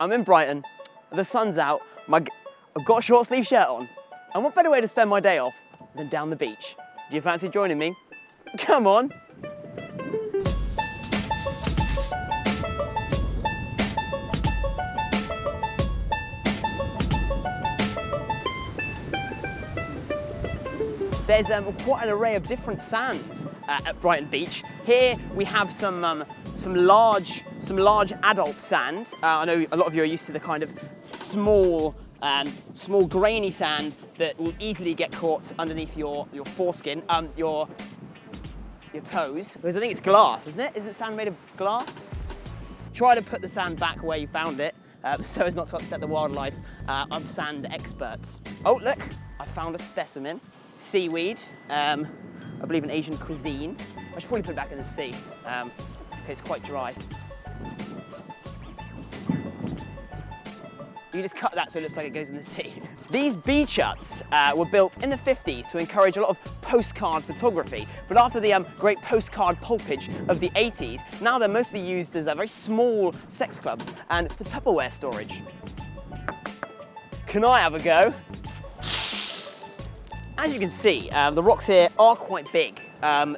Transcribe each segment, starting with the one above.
I'm in Brighton, the sun's out, I've got a short sleeve shirt on, and what better way to spend my day off than down the beach? Do you fancy joining me? Come on! There's quite an array of different sands at Brighton Beach. Here we have some large adult sand. I know a lot of you are used to the kind of small grainy sand that will easily get caught underneath your foreskin, your toes. Because I think it's glass, isn't it? Isn't sand made of glass? Try to put the sand back where you found it, so as not to upset the wildlife of sand experts. Oh look, I found a specimen. Seaweed, I believe an Asian cuisine. I should probably put it back in the sea. It's quite dry. You just cut that so it looks like it goes in the sea. These beach huts were built in the 50s to encourage a lot of postcard photography, but after the great postcard pulpage of the 80s, now they're mostly used as very small sex clubs and for Tupperware storage. Can I have a go? As you can see, the rocks here are quite big,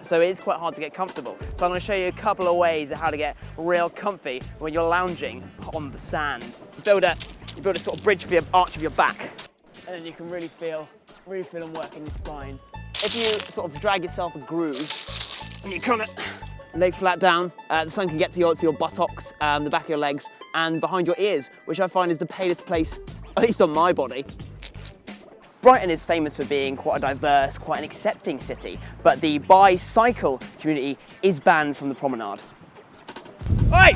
so it is quite hard to get comfortable. So I'm going to show you a couple of ways of how to get real comfy when you're lounging on the sand. You build a sort of bridge for your arch of your back, and then you can really feel them work in your spine. If you sort of drag yourself a groove, and you kind of lay flat down, the sun can get to your buttocks, the back of your legs, and behind your ears, which I find is the palest place, at least on my body. Brighton is famous for being quite a diverse, quite an accepting city, but the bicycle community is banned from the promenade. Oi!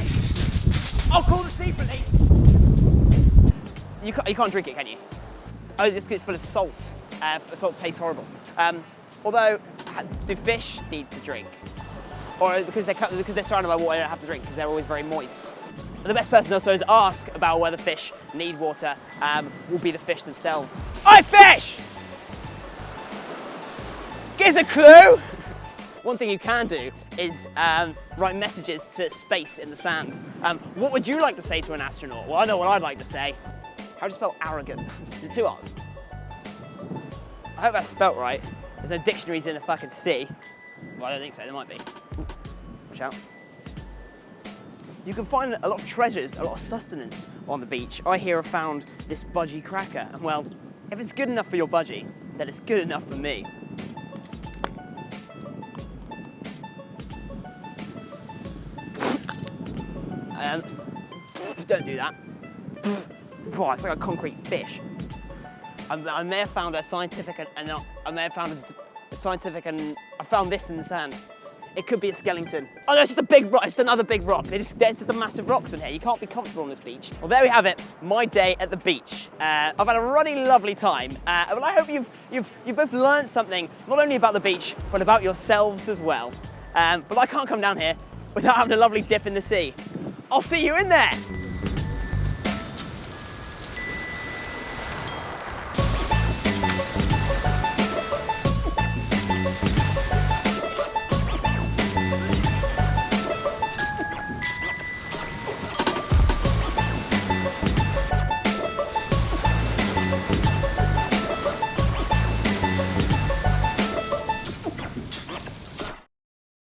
I'll call the sea police! You can't drink it, can you? Oh, this is full of salt. Salt tastes horrible. Although, do fish need to drink? Or because they're surrounded by water, they don't have to drink because they're always very moist? The best person also to ask about whether fish need water will be the fish themselves. Oi, fish! Give us a clue! One thing you can do is write messages to space in the sand. What would you like to say to an astronaut? Well, I know what I'd like to say. How do you spell arrogant? The two R's. I hope that's spelt right. There's no dictionaries in the fucking sea. Well, I don't think so, there might be. Ooh, watch out. You can find a lot of treasures, a lot of sustenance on the beach. I here have found this budgie cracker, and well, if it's good enough for your budgie, then it's good enough for me. Don't do that. Oh, it's like a concrete fish. I may have found a scientific and I found this in the sand. It could be a skeleton. Oh no, it's just a big rock, it's another big rock. There's just a massive rocks in here. You can't be comfortable on this beach. Well, there we have it, my day at the beach. I've had a really lovely time. But I hope you've both learned something, not only about the beach, but about yourselves as well. But I can't come down here without having a lovely dip in the sea. I'll see you in there.